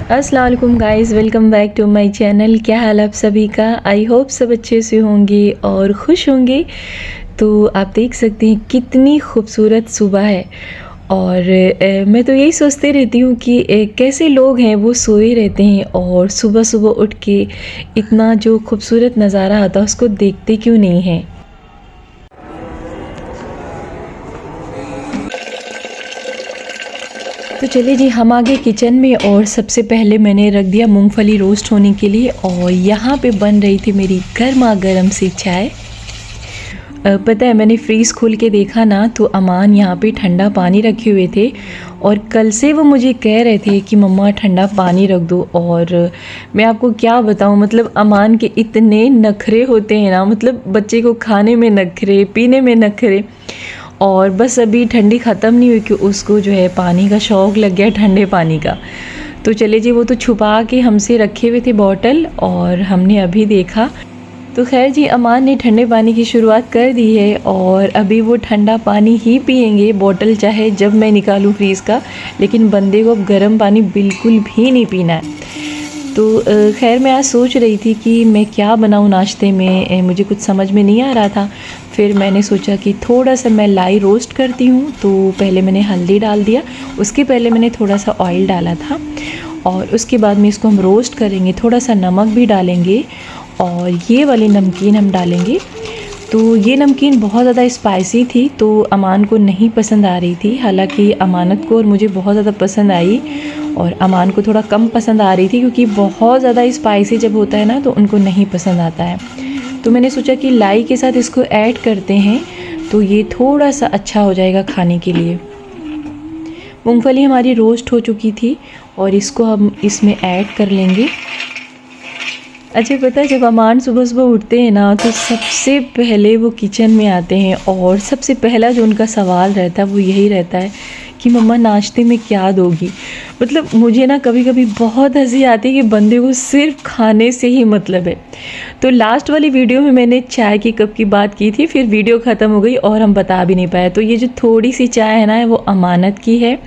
अस्सलाम वालेकुम guys, welcome back to my channel. क्या हाल आप सभी का? आई होप सब अच्छे से होंगे और खुश होंगे। तो आप देख सकते हैं कितनी खूबसूरत सुबह है और मैं तो यही सोचते रहती हूँ कि कैसे लोग हैं वो सोए रहते हैं और सुबह सुबह उठ के इतना जो खूबसूरत नज़ारा आता है उसको देखते क्यों नहीं हैं। तो चलिए जी, हम आ गए किचन में और सबसे पहले मैंने रख दिया मूंगफली रोस्ट होने के लिए और यहाँ पे बन रही थी मेरी गर्मा गर्म सी चाय। पता है, मैंने फ्रीज़ खोल के देखा ना तो अमान यहाँ पे ठंडा पानी रखे हुए थे और कल से वो मुझे कह रहे थे कि मम्मा ठंडा पानी रख दो। और मैं आपको क्या बताऊँ, मतलब अमान के इतने नखरे होते हैं ना, मतलब बच्चे को खाने में नखरे, पीने में नखरे। और बस अभी ठंडी ख़त्म नहीं हुई कि उसको जो है पानी का शौक़ लग गया, ठंडे पानी का। तो चले जी, वो तो छुपा के हमसे रखे हुए थे बॉटल और हमने अभी देखा। तो खैर जी, अमान ने ठंडे पानी की शुरुआत कर दी है और अभी वो ठंडा पानी ही पियेंगे, बॉटल चाहे जब मैं निकालूं फ्रीज़ का, लेकिन बंदे को अब गर्म पानी बिल्कुल भी नहीं पीना है। तो खैर मैं आज सोच रही थी कि मैं क्या बनाऊं नाश्ते में, मुझे कुछ समझ में नहीं आ रहा था। फिर मैंने सोचा कि थोड़ा सा मैं लाई रोस्ट करती हूँ। तो पहले मैंने हल्दी डाल दिया, उसके पहले मैंने थोड़ा सा ऑयल डाला था और उसके बाद में इसको हम रोस्ट करेंगे। थोड़ा सा नमक भी डालेंगे और ये वाली नमकीन हम डालेंगे। तो ये नमकीन बहुत ज़्यादा स्पाइसी थी तो अमान को नहीं पसंद आ रही थी, हालांकि अमानत को और मुझे बहुत ज़्यादा पसंद आई और अमान को थोड़ा कम पसंद आ रही थी, क्योंकि बहुत ज़्यादा स्पाइसी जब होता है ना तो उनको नहीं पसंद आता है। तो मैंने सोचा कि लाई के साथ इसको ऐड करते हैं तो ये थोड़ा सा अच्छा हो जाएगा खाने के लिए। मूंगफली हमारी रोस्ट हो चुकी थी और इसको हम इसमें ऐड कर लेंगे। अच्छा, पता है, जब अमान सुबह सुबह उठते हैं ना तो सबसे पहले वो किचन में आते हैं और सबसे पहला जो उनका सवाल रहता है वो यही रहता है कि मम्मा नाश्ते में क्या दोगी। मतलब मुझे ना कभी कभी बहुत हंसी आती है कि बंदे को सिर्फ खाने से ही मतलब है। तो लास्ट वाली वीडियो में मैंने चाय की कप की बात की थी, फिर वीडियो ख़त्म हो गई और हम बता भी नहीं पाए। तो ये जो थोड़ी सी चाय है ना वो अमानत की है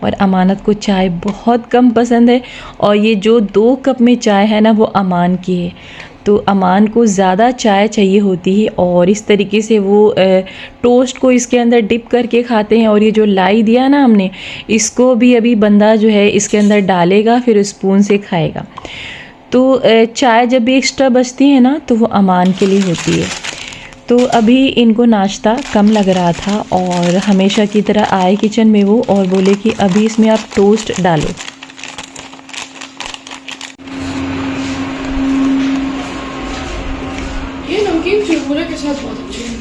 और अमानत को चाय बहुत कम पसंद है और ये जो 2 कप में चाय है ना वो अमान की है। तो अमान को ज़्यादा चाय चाहिए होती है और इस तरीके से वो टोस्ट को इसके अंदर डिप करके खाते हैं। और ये जो लाई दिया ना हमने, इसको भी अभी बंदा जो है इसके अंदर डालेगा, फिर स्पून से खाएगा। तो चाय जब भी एक्स्ट्रा बचती है ना तो वो अमान के लिए होती है। तो अभी इनको नाश्ता कम लग रहा था और हमेशा की तरह आए किचन में वो और बोले कि अभी इसमें आप टोस्ट डालो। ये नमकीन चुरमुरे के साथ बहुत अच्छी है।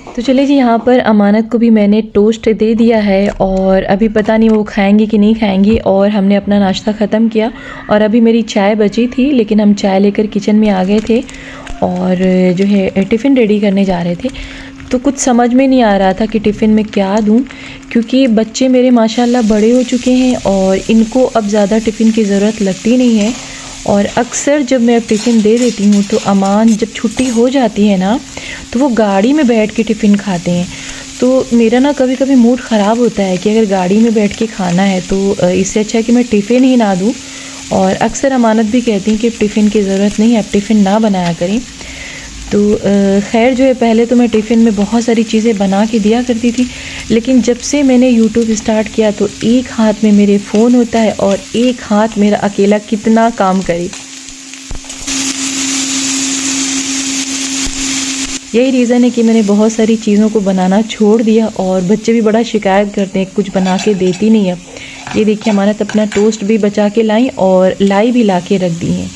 तो चलिए जी, यहाँ पर अमानत को भी मैंने टोस्ट दे दिया है और अभी पता नहीं वो खाएंगी कि नहीं खाएंगी। और हमने अपना नाश्ता ख़त्म किया और अभी मेरी चाय बची थी, लेकिन हम चाय लेकर किचन में आ गए थे और जो है टिफ़िन रेडी करने जा रहे थे। तो कुछ समझ में नहीं आ रहा था कि टिफ़िन में क्या दूं, क्योंकि बच्चे मेरे माशाल्लाह बड़े हो चुके हैं और इनको अब ज़्यादा टिफ़िन की ज़रूरत लगती नहीं है। और अक्सर जब मैं टिफ़िन दे देती हूँ तो अमान जब छुट्टी हो जाती है ना तो वो गाड़ी में बैठ के टिफ़िन खाते हैं। तो मेरा ना कभी कभी मूड ख़राब होता है कि अगर गाड़ी में बैठ के खाना है तो इससे अच्छा है कि मैं टिफ़िन ही ना दूँ। और अक्सर अमानत भी कहती हैं कि टिफ़िन की ज़रूरत नहीं है, अब टिफ़िन ना बनाया करें। तो खैर जो है, पहले तो मैं टिफ़िन में बहुत सारी चीज़ें बना के दिया करती थी, लेकिन जब से मैंने यूट्यूब स्टार्ट किया तो एक हाथ में मेरे फ़ोन होता है और एक हाथ मेरा अकेला कितना काम करे। यही रीज़न है कि मैंने बहुत सारी चीज़ों को बनाना छोड़ दिया और बच्चे भी बड़ा शिकायत करते हैं, कुछ बना के देती नहीं है। ये देखिए, अमानत अपना टोस्ट भी बचा के लाई और लाई भी ला के रख दी हैं।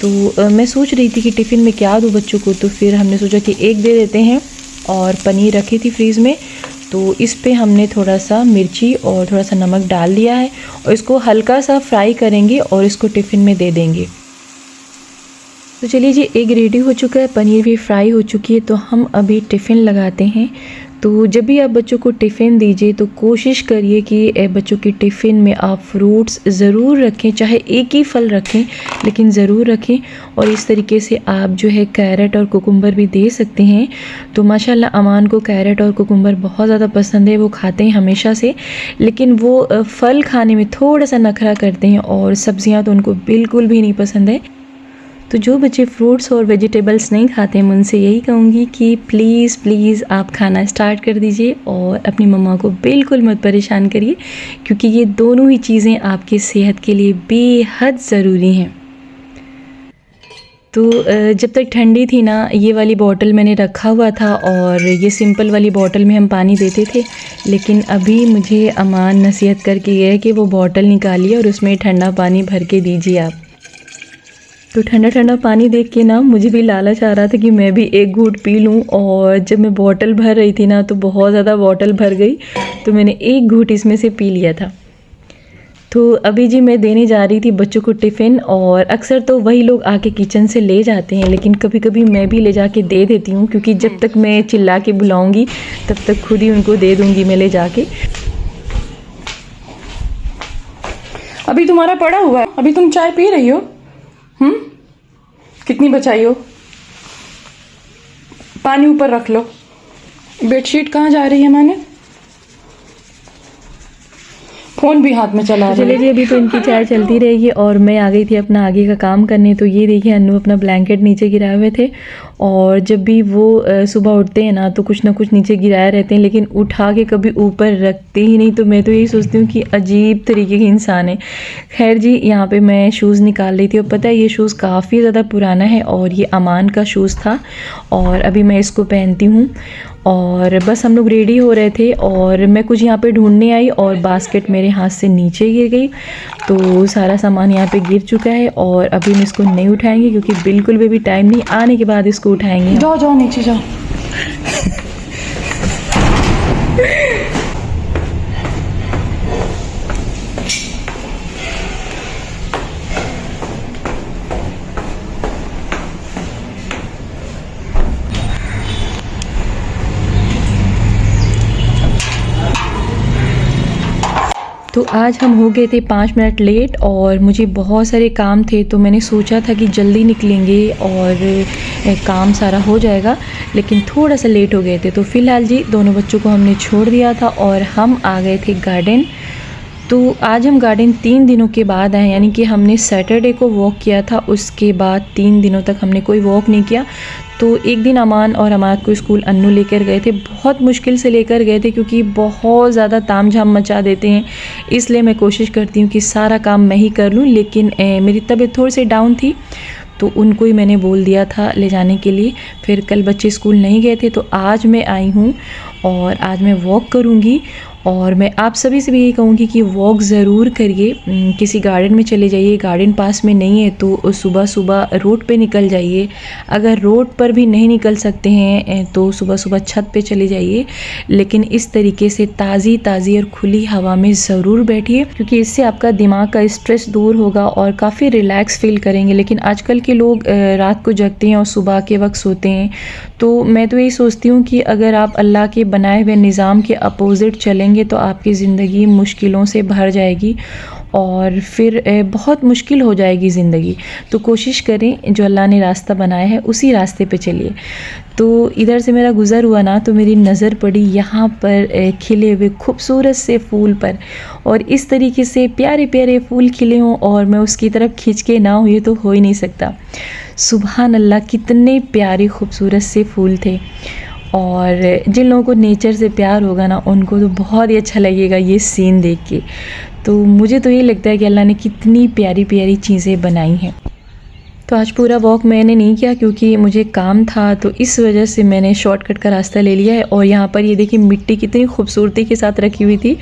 तो मैं सोच रही थी कि टिफ़िन में क्या दूँ बच्चों को, तो फिर हमने सोचा कि एक दे देते हैं। और पनीर रखी थी फ्रीज़ में तो इस पे हमने थोड़ा सा मिर्ची और थोड़ा सा नमक डाल दिया है और इसको हल्का सा फ्राई करेंगे और इसको टिफ़िन में दे देंगे। तो चलिए जी, एग रेडी हो चुका है, पनीर भी फ्राई हो चुकी है, तो हम अभी टिफ़िन लगाते हैं। तो जब भी आप बच्चों को टिफ़िन दीजिए तो कोशिश करिए कि बच्चों के टिफ़िन में आप फ्रूट्स ज़रूर रखें, चाहे एक ही फल रखें लेकिन ज़रूर रखें। और इस तरीके से आप जो है कैरेट और कुकुम्बर भी दे सकते हैं। तो माशाल्लाह अमान को कैरेट और कुकुम्बर बहुत ज़्यादा पसंद है, वो खाते हैं हमेशा से, लेकिन वो फल खाने में थोड़ा सा नखरा करते हैं और सब्ज़ियाँ तो उनको बिल्कुल भी नहीं पसंद है। तो जो बच्चे फ्रूट्स और वेजिटेबल्स नहीं खाते मैं उनसे यही कहूँगी कि प्लीज़ आप खाना स्टार्ट कर दीजिए और अपनी मम्मा को बिल्कुल मत परेशान करिए, क्योंकि ये दोनों ही चीज़ें आपकी सेहत के लिए बेहद ज़रूरी हैं। तो जब तक ठंडी थी ना, ये वाली बॉटल मैंने रखा हुआ था और ये सिंपल वाली बॉटल में हम पानी देते थे, लेकिन अभी मुझे अमान नसीहत करके गया है कि वो बॉटल निकालिए और उसमें ठंडा पानी भर के दीजिए आप। तो ठंडा ठंडा पानी देख के ना मुझे भी लालच आ रहा था कि मैं भी एक घूंट पी लूँ। और जब मैं बॉटल भर रही थी ना तो बहुत ज़्यादा बॉटल भर गई, तो मैंने एक घूंट इसमें से पी लिया था। तो अभी जी मैं देने जा रही थी बच्चों को टिफ़िन, और अक्सर तो वही लोग आके किचन से ले जाते हैं, लेकिन कभी कभी मैं भी ले जाके दे देती हूँ, क्योंकि जब तक मैं चिल्ला के बुलाऊँगी तब तक खुद ही उनको दे दूँगी मैं ले जाके। अभी तुम्हारा पड़ा हुआ है, अभी तुम चाय पी रही हो? कितनी बचाई हो? पानी ऊपर रख लो। बेडशीट कहाँ जा रही है? मैंने फ़ोन भी हाथ में चला रही है। चलिए जी, अभी तो इनकी चाय चलती रहेगी और मैं आ गई थी अपना आगे का काम करने। तो ये देखिए अन्नू अपना ब्लैंकेट नीचे गिराए हुए थे, और जब भी वो सुबह उठते हैं ना तो कुछ ना कुछ नीचे गिराए रहते हैं, लेकिन उठा के कभी ऊपर रखते ही नहीं। तो मैं तो यही सोचती हूँ कि अजीब तरीके के इंसान है। खैर जी, यहाँ पे मैं शूज़ निकाल रही थी, और पता है ये शूज़ काफ़ी ज़्यादा पुराना है और ये अमान का शूज़ था, और अभी मैं इसको पहनती हूँ। और बस हम लोग रेडी हो रहे थे और मैं कुछ यहाँ पे ढूंढने आई और बास्केट मेरे हाथ से नीचे गिर गई। तो सारा सामान यहाँ पे गिर चुका है और अभी हम इसको नहीं उठाएंगे, क्योंकि बिल्कुल भी टाइम नहीं, आने के बाद इसको उठाएंगे। जाओ जाओ नीचे जाओ। तो आज हम हो गए थे 5 मिनट लेट, और मुझे बहुत सारे काम थे, तो मैंने सोचा था कि जल्दी निकलेंगे और काम सारा हो जाएगा, लेकिन थोड़ा सा लेट हो गए थे। तो फ़िलहाल जी दोनों बच्चों को हमने छोड़ दिया था और हम आ गए थे गार्डन। तो आज हम गार्डन 3 दिनों के बाद आए, यानी कि हमने सैटरडे को वॉक किया था, उसके बाद 3 दिनों तक हमने कोई वॉक नहीं किया। तो एक दिन अमान और अमाद को स्कूल अन्नू लेकर गए थे, बहुत मुश्किल से लेकर गए थे, क्योंकि बहुत ज़्यादा तामझाम मचा देते हैं। इसलिए मैं कोशिश करती हूँ कि सारा काम मैं ही कर लूँ, लेकिन मेरी तबीयत थोड़ी सी डाउन थी, तो उनको ही मैंने बोल दिया था ले जाने के लिए। फिर कल बच्चे स्कूल नहीं गए थे, तो आज मैं आई हूँ और आज मैं वॉक करूँगी। और मैं आप सभी से भी यही कहूँगी कि वॉक ज़रूर करिए, किसी गार्डन में चले जाइए। गार्डन पास में नहीं है तो सुबह सुबह रोड पे निकल जाइए। अगर रोड पर भी नहीं निकल सकते हैं तो सुबह सुबह छत पे चले जाइए, लेकिन इस तरीके से ताज़ी ताज़ी और खुली हवा में ज़रूर बैठिए, क्योंकि इससे आपका दिमाग का स्ट्रेस दूर होगा और काफ़ी रिलैक्स फील करेंगे। लेकिन आजकल के लोग रात को जगते हैं और सुबह के वक्त सोते हैं। तो मैं तो यही सोचती हूँ कि अगर आप अल्लाह के बनाए हुए निज़ाम के अपोज़िट चलेंगे तो आपकी ज़िंदगी मुश्किलों से भर जाएगी और फिर बहुत मुश्किल हो जाएगी ज़िंदगी। तो कोशिश करें जो अल्लाह ने रास्ता बनाया है उसी रास्ते पे चलिए। तो इधर से मेरा गुज़र हुआ ना, तो मेरी नज़र पड़ी यहाँ पर खिले हुए खूबसूरत से फूल पर, और इस तरीके से प्यारे प्यारे फूल खिले हों और मैं उसकी तरफ खींच के ना हुई तो हो ही नहीं सकता। सुभान अल्लाह, कितने प्यारे खूबसूरत से फूल थे। और जिन लोगों को नेचर से प्यार होगा ना, उनको तो बहुत ही अच्छा लगेगा ये सीन देख के। तो मुझे तो ये लगता है कि अल्लाह ने कितनी प्यारी प्यारी चीज़ें बनाई हैं। तो आज पूरा वॉक मैंने नहीं किया क्योंकि मुझे काम था, तो इस वजह से मैंने शॉर्टकट का रास्ता ले लिया है। और यहाँ पर ये देखिए मिट्टी कितनी खूबसूरती के साथ रखी हुई थी,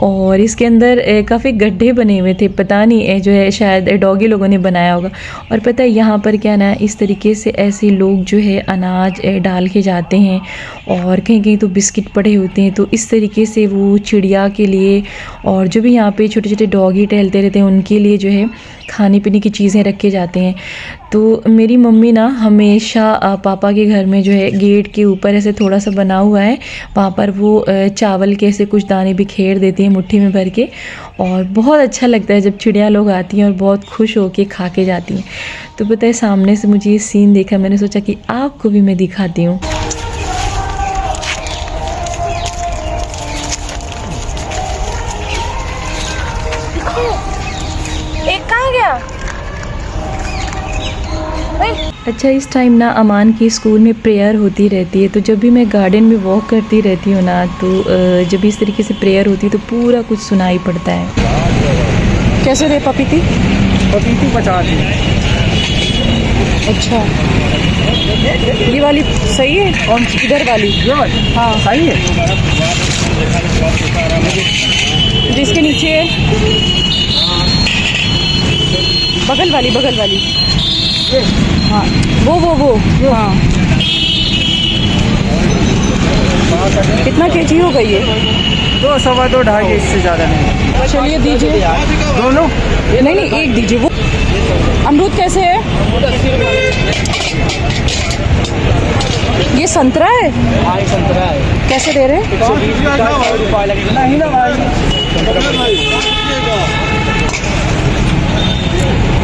और इसके अंदर काफ़ी गड्ढे बने हुए थे, पता नहीं जो है शायद डॉगी लोगों ने बनाया होगा। और पता है यहाँ पर क्या ना, इस तरीके से ऐसे लोग जो है अनाज डाल के जाते हैं, और कहीं कहीं तो बिस्किट पड़े होते हैं। तो इस तरीके से वो चिड़िया के लिए और जो भी यहाँ पे छोटे छोटे डॉगी टहलते रहते हैं उनके लिए जो है खाने पीने की चीज़ें रखे जाते हैं। तो मेरी मम्मी ना हमेशा पापा के घर में जो है गेट के ऊपर ऐसे थोड़ा सा बना हुआ है, वहाँ पर वो चावल के ऐसे कुछ दाने बिखेर देती हैं मुट्ठी में भर के, और बहुत अच्छा लगता है जब चिड़िया लोग आती हैं और बहुत खुश होके खा के जाती हैं। तो पता है सामने से मुझे ये सीन देखा, मैंने सोचा कि आपको भी मैं दिखाती हूँ। एक कहाँ गया? अच्छा, इस टाइम ना अमान की स्कूल में प्रेयर होती रहती है, तो जब भी मैं गार्डन में वॉक करती रहती हूँ ना, तो जब इस तरीके से प्रेयर होती है तो पूरा कुछ सुनाई पड़ता है। कैसे दे पपीती? पपीती 50 है। अच्छा, ये वाली सही है? कौन सी? इधर वाली? ये वाली? हाँ सही है। जिसके नीचे है बगल वाली, बगल वाली। हाँ वो हाँ। कितना केजी हो गई है? 2 सवा 2 2.5, इससे ज़्यादा नहीं। चलिए दीजिए दोनों? नहीं एक दीजिए। वो अमरूद कैसे है? ये संतरा है? हाँ, ये संतरा है। कैसे दे रहे हैं? 120 रुपये लगेगा। नहीं ना भाई,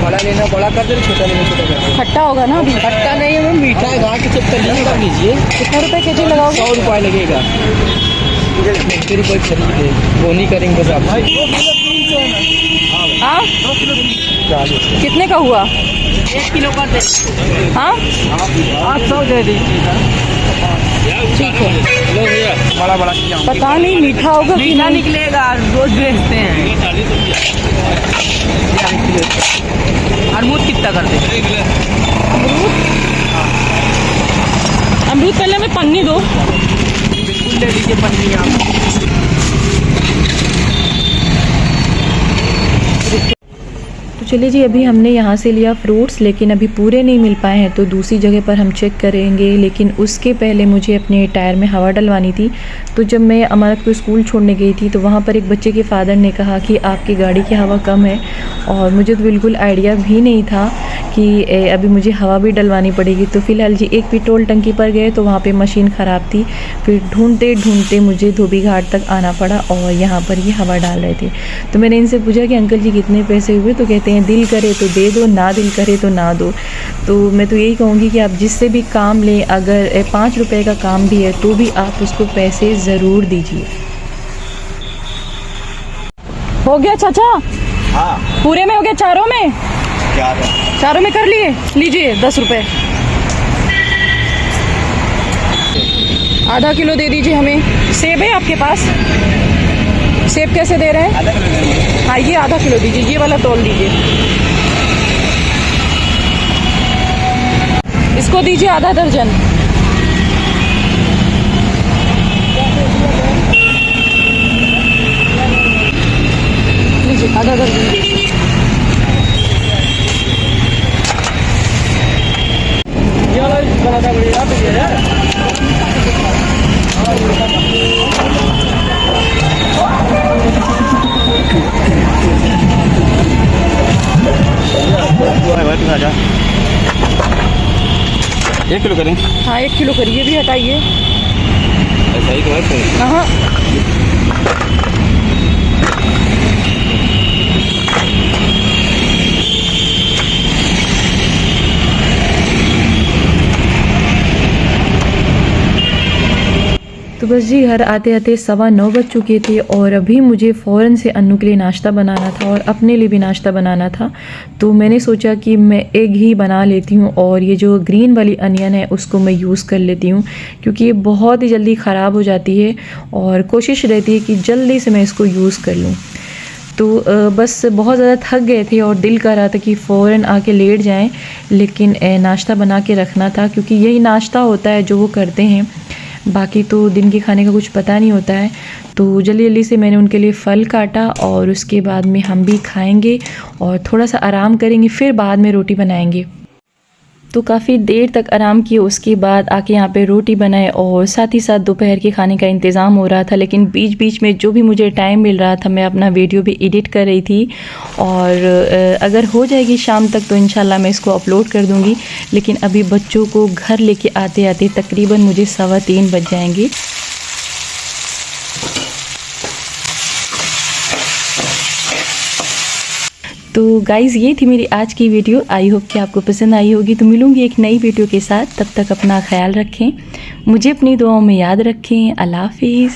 बड़ा लेना बड़ा कर दे, छोटा लेना छोटा कर दे। खट्टा होगा ना अभी? खट्टा नहीं है, मीठा है। घाट के 70 का लीजिए। कितना रुपए केजी लगाओगे? 100 रुपये लगेगा। फिर कोई खरीद ले, वो नहीं करेंगे बस आप। हाँ, 40 कितने का हुआ? 1 किलो कर दे। हाँ 800 दे दीजिए। ठीक है। लो भैया, बड़ा बड़ा खिलाऊं। पता नहीं मीठा होगा कि मीठा नहीं। निकलेगा, रोज बेचते हैं। अमरूद कितना कर दे? अमरूद पहले हमें पन्नी दो। बिल्कुल ले लीजिए पन्नी आप। तो चलिए जी, अभी हमने यहाँ से लिया फ्रूट्स, लेकिन अभी पूरे नहीं मिल पाए हैं, तो दूसरी जगह पर हम चेक करेंगे। लेकिन उसके पहले मुझे अपने टायर में हवा डलवानी थी। तो जब मैं अमानत को स्कूल छोड़ने गई थी, तो वहाँ पर एक बच्चे के फादर ने कहा कि आपकी गाड़ी की हवा कम है, और मुझे तो बिल्कुल आइडिया भी नहीं था कि अभी मुझे हवा भी डलवानी पड़ेगी। तो फ़िलहाल जी एक पेट्रोल टंकी पर गए, तो वहाँ पे मशीन ख़राब थी। फिर ढूंढते ढूंढते मुझे धोबी घाट तक आना पड़ा, और यहाँ पर ये हवा डाल रहे थे। तो मैंने इनसे पूछा कि अंकल जी कितने पैसे हुए? तो कहते हैं दिल करे तो दे दो, ना दिल करे तो ना दो। तो मैं तो यही कहूँगी कि आप जिससे भी काम लें, अगर 5 रुपये का काम भी है तो भी आप उसको पैसे ज़रूर दीजिए। हो गया चाचा? हाँ, पूरे में हो गया? चारों में? चारों में कर लिए? लीजिए 10 रुपये। आधा किलो दे दीजिए हमें। सेब है आपके पास? सेब कैसे दे रहे हैं? हाँ, ये आधा किलो दीजिए, ये वाला तौल दीजिए। इसको दीजिए आधा दर्जन। लीजिए आधा दर्जन दीजिए। एक किलो करें? हाँ 1 किलो करिए, भी हटाइए। ऐसा ही तो है। हाँ तो बस जी घर आते आते 9:15 बज चुके थे, और अभी मुझे फ़ौरन से अन्नू के लिए नाश्ता बनाना था और अपने लिए भी नाश्ता बनाना था। तो मैंने सोचा कि मैं एग ही बना लेती हूँ, और ये जो ग्रीन वाली अनियन है उसको मैं यूज़ कर लेती हूँ, क्योंकि ये बहुत ही जल्दी ख़राब हो जाती है, और कोशिश रहती है कि जल्दी से मैं इसको यूज़ कर लूँ। तो बस बहुत ज़्यादा थक गए थे और दिल कर रहा था कि फ़ौरन आके लेट जाएं, लेकिन नाश्ता बना के रखना था, क्योंकि यही नाश्ता होता है जो वो करते हैं, बाकी तो दिन के खाने का कुछ पता नहीं होता है। तो जल्दी जल्दी से मैंने उनके लिए फल काटा, और उसके बाद में हम भी खाएंगे और थोड़ा सा आराम करेंगे, फिर बाद में रोटी बनाएंगे। तो काफ़ी देर तक आराम किए, उसके बाद आके यहाँ पे रोटी बनाए और साथ ही साथ दोपहर के खाने का इंतज़ाम हो रहा था। लेकिन बीच बीच में जो भी मुझे टाइम मिल रहा था मैं अपना वीडियो भी एडिट कर रही थी, और अगर हो जाएगी शाम तक तो इंशाल्लाह मैं इसको अपलोड कर दूँगी। लेकिन अभी बच्चों को घर लेके आते आते तकरीबन मुझे 3:15 बज जाएंगे। तो गाइज़ ये थी मेरी आज की वीडियो। आई होप कि आपको पसंद आई होगी। तो मिलूँगी एक नई वीडियो के साथ, तब तक अपना ख्याल रखें, मुझे अपनी दुआओं में याद रखें। अल्लाह हाफिज़।